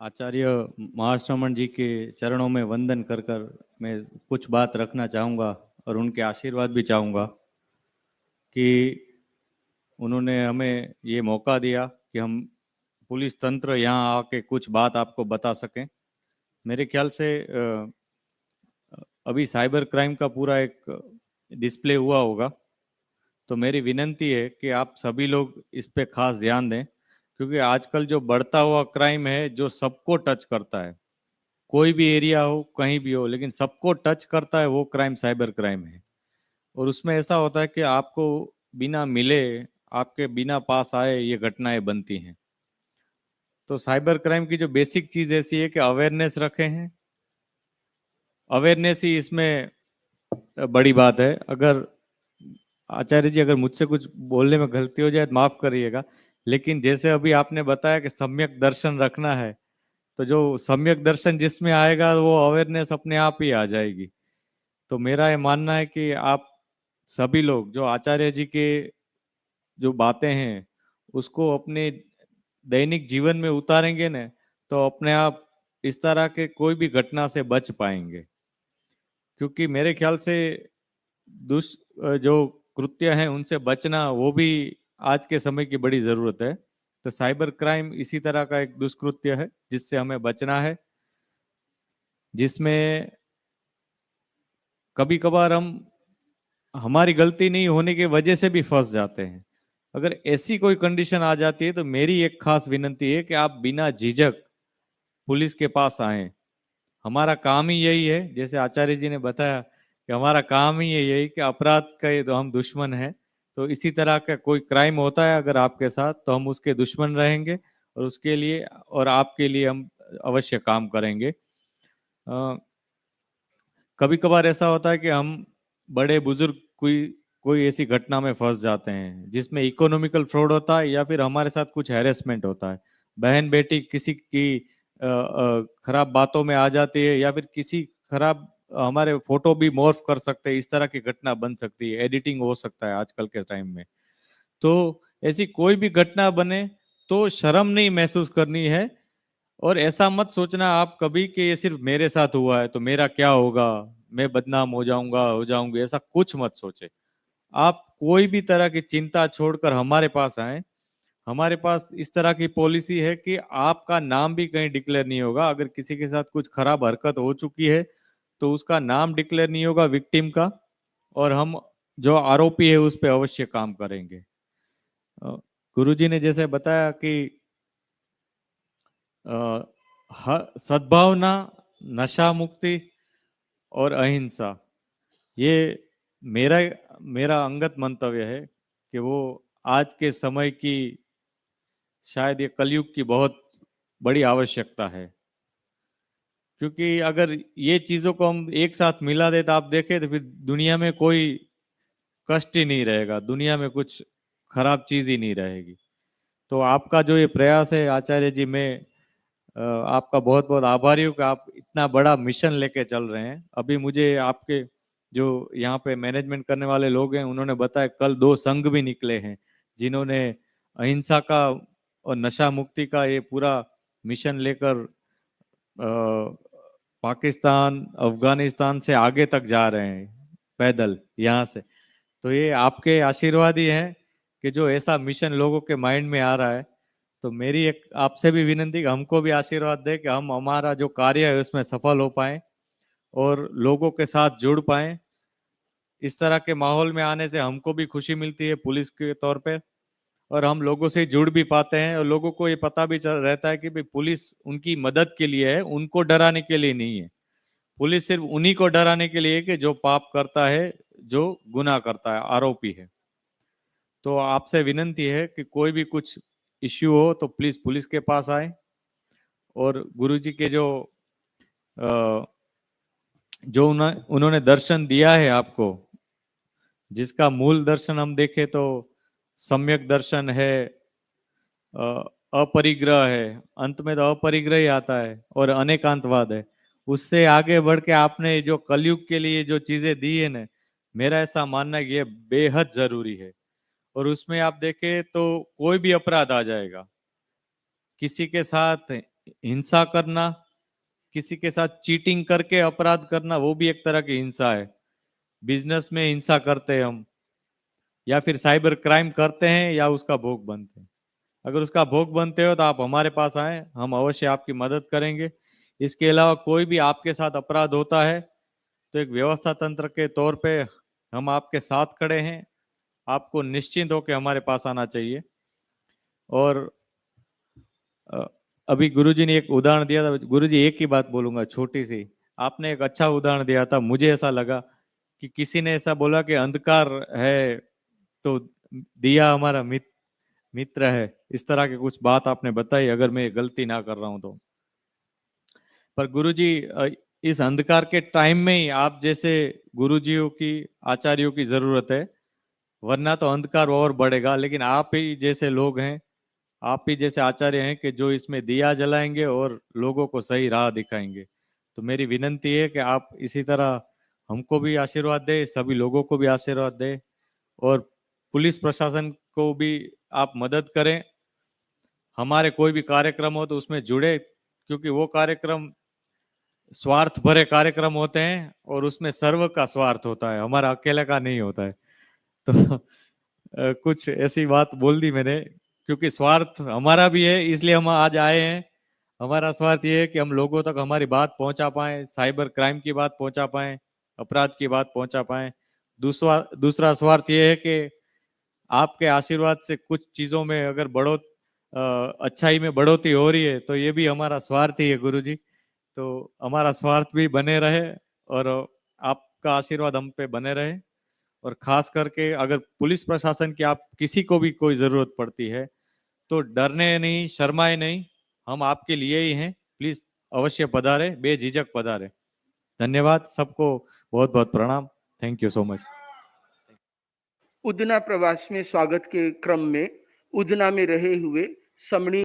आचार्य महाश्रमण जी के चरणों में वंदन कर कर मैं कुछ बात रखना चाहूँगा और उनके आशीर्वाद भी चाहूँगा कि उन्होंने हमें ये मौका दिया कि हम पुलिस तंत्र यहाँ आके कुछ बात आपको बता सकें। मेरे ख्याल से अभी साइबर क्राइम का पूरा एक डिस्प्ले हुआ होगा, तो मेरी विनती है कि आप सभी लोग इस पे खास ध्यान दें, क्योंकि आजकल जो बढ़ता हुआ क्राइम है जो सबको टच करता है, कोई भी एरिया हो कहीं भी हो, लेकिन सबको टच करता है, वो क्राइम साइबर क्राइम है। और उसमें ऐसा होता है कि आपको बिना मिले, आपके बिना पास आए ये घटनाएं बनती हैं। तो साइबर क्राइम की जो बेसिक चीज ऐसी है कि अवेयरनेस रखे हैं, अवेयरनेस ही इसमें बड़ी बात है। अगर आचार्य जी, अगर मुझसे कुछ बोलने में गलती हो जाए तो माफ करिएगा, लेकिन जैसे अभी आपने बताया कि सम्यक दर्शन रखना है, तो जो सम्यक दर्शन जिसमें आएगा वो अवेयरनेस अपने आप ही आ जाएगी। तो मेरा ये मानना है कि आप सभी लोग जो आचार्य जी के जो बातें हैं उसको अपने दैनिक जीवन में उतारेंगे ना, तो अपने आप इस तरह के कोई भी घटना से बच पाएंगे। क्योंकि मेरे ख्याल से जो कृत्य हैं उनसे बचना वो भी आज के समय की बड़ी जरूरत है। तो साइबर क्राइम इसी तरह का एक दुष्कृत्य है जिससे हमें बचना है, जिसमें कभी कभार हम हमारी गलती नहीं होने की वजह से भी फंस जाते हैं। अगर ऐसी कोई कंडीशन आ जाती है तो मेरी एक खास विनती है कि आप बिना झिझक पुलिस के पास आएं। हमारा काम ही यही है, जैसे आचार्य जी ने बताया कि हमारा काम ही यही कि अपराध का ये तो हम दुश्मन हैं। तो इसी तरह का कोई क्राइम होता है अगर आपके साथ, तो हम उसके दुश्मन रहेंगे और उसके लिए और आपके लिए हम अवश्य काम करेंगे। कभी कभार ऐसा होता है कि हम बड़े बुजुर्ग कोई कोई ऐसी घटना में फंस जाते हैं जिसमें इकोनॉमिकल फ्रॉड होता है या फिर हमारे साथ कुछ हैरेसमेंट होता है। बहन बेटी किसी की खराब बातों में आ जाती है, या फिर किसी खराब हमारे फोटो भी मॉर्फ कर सकते हैं, इस तरह की घटना बन सकती है, एडिटिंग हो सकता है आजकल के टाइम में। तो ऐसी कोई भी घटना बने तो शर्म नहीं महसूस करनी है, और ऐसा मत सोचना आप कभी कि ये सिर्फ मेरे साथ हुआ है तो मेरा क्या होगा, मैं बदनाम हो जाऊंगी, ऐसा कुछ मत सोचे। आप कोई भी तरह की चिंता छोड़कर हमारे पास आए। हमारे पास इस तरह की पॉलिसी है कि आपका नाम भी कहीं डिक्लेयर नहीं होगा। अगर किसी के साथ कुछ खराब हरकत हो चुकी है तो उसका नाम डिक्लेयर नहीं होगा विक्टिम का, और हम जो आरोपी है उस पर अवश्य काम करेंगे। गुरुजी ने जैसे बताया कि सद्भावना, नशा मुक्ति और अहिंसा, ये मेरा मेरा अंगत मंतव्य है कि वो आज के समय की, शायद ये कलयुग की बहुत बड़ी आवश्यकता है। क्योंकि अगर ये चीजों को हम एक साथ मिला दे तो आप देखें तो फिर दुनिया में कोई कष्ट ही नहीं रहेगा, दुनिया में कुछ खराब चीज ही नहीं रहेगी। तो आपका जो ये प्रयास है आचार्य जी, मैं आपका बहुत बहुत आभारी हूँ कि आप इतना बड़ा मिशन लेके चल रहे हैं। अभी मुझे आपके जो यहाँ पे मैनेजमेंट करने वाले लोग हैं उन्होंने बताया कल 2 संघ भी निकले हैं जिन्होंने अहिंसा का और नशा मुक्ति का ये पूरा मिशन लेकर पाकिस्तान अफगानिस्तान से आगे तक जा रहे हैं पैदल यहाँ से। तो ये आपके आशीर्वाद ही हैं कि जो ऐसा मिशन लोगों के माइंड में आ रहा है। तो मेरी एक आपसे भी विनती कि हमको भी आशीर्वाद दे कि हम हमारा जो कार्य है उसमें सफल हो पाए और लोगों के साथ जुड़ पाए। इस तरह के माहौल में आने से हमको भी खुशी मिलती है पुलिस के तौर पे, और हम लोगों से जुड़ भी पाते हैं और लोगों को ये पता भी चल रहता है कि भाई पुलिस उनकी मदद के लिए है, उनको डराने के लिए नहीं है। पुलिस सिर्फ उन्हीं को डराने के लिए है कि जो पाप करता है, जो गुनाह करता है, आरोपी है। तो आपसे विनती है कि कोई भी कुछ इश्यू हो तो प्लीज पुलिस के पास आए। और गुरुजी के अ, जो उन्होंने दर्शन दिया है आपको, जिसका मूल दर्शन हम देखें तो सम्यक दर्शन है, अपरिग्रह है, अंत में तो अपरिग्रह ही आता है, और अनेकांतवाद है। उससे आगे बढ़ के आपने जो कलयुग के लिए जो चीजें दी है ना, मेरा ऐसा मानना है कि ये बेहद जरूरी है। और उसमें आप देखें तो कोई भी अपराध आ जाएगा, किसी के साथ हिंसा करना, किसी के साथ चीटिंग करके अपराध करना, वो भी एक तरह की हिंसा है। बिजनेस में हिंसा करते हैं हम, या फिर साइबर क्राइम करते हैं या उसका भोग बनते हैं। अगर उसका भोग बनते हो तो आप हमारे पास आए, हम अवश्य आपकी मदद करेंगे। इसके अलावा कोई भी आपके साथ अपराध होता है तो एक व्यवस्था तंत्र के तौर पे हम आपके साथ खड़े हैं। आपको निश्चिंत होकर हमारे पास आना चाहिए। और अ, अभी गुरुजी ने एक उदाहरण दिया था, गुरुजी एक ही बात बोलूंगा छोटी सी। आपने एक अच्छा उदाहरण दिया था, मुझे ऐसा लगा कि किसी ने ऐसा बोला कि अंधकार है तो दिया हमारा मित्र है। इस तरह की कुछ बात आपने बताई, अगर मैं गलती ना कर रहा हूं तो। पर गुरुजी, इस अंधकार के टाइम में ही आप जैसे गुरुजियों की, आचार्यों की जरूरत है, वरना तो अंधकार और बढ़ेगा। लेकिन आप ही जैसे लोग हैं, आप ही जैसे आचार्य हैं कि जो इसमें दिया जलाएंगे और लोगों को सही राह दिखाएंगे। तो मेरी विनंती है कि आप इसी तरह हमको भी आशीर्वाद दें, सभी लोगों को भी आशीर्वाद दें, और पुलिस प्रशासन को भी आप मदद करें। हमारे कोई भी कार्यक्रम हो तो उसमें जुड़े, क्योंकि वो कार्यक्रम स्वार्थ भरे कार्यक्रम होते हैं और उसमें सर्व का स्वार्थ होता है, हमारा अकेले का नहीं होता है। तो कुछ ऐसी बात बोल दी मैंने, क्योंकि स्वार्थ हमारा भी है, इसलिए हम आज आए हैं। हमारा स्वार्थ ये है कि हम लोगों तक हमारी बात पहुंचा पाएं, साइबर क्राइम की बात पहुंचा पाएं, अपराध की बात पहुंचा पाएं। दूसरा दूसरा स्वार्थ ये है कि आपके आशीर्वाद से कुछ चीजों में अगर अच्छाई में बढ़ोतरी हो रही है, तो ये भी हमारा स्वार्थ ही है गुरुजी। तो हमारा स्वार्थ भी बने रहे, और आपका आशीर्वाद हम पे बने रहे। और खास करके अगर पुलिस प्रशासन की आप किसी को भी कोई जरूरत पड़ती है तो डरने नहीं, शर्माए नहीं, हम आपके लिए ही हैं। प्लीज अवश्य पधारे, बेझिझक पधारे। धन्यवाद सबको, बहुत बहुत प्रणाम। Thank you so much. Udhna प्रवास में स्वागत के क्रम में उधना में रहे हुए समणी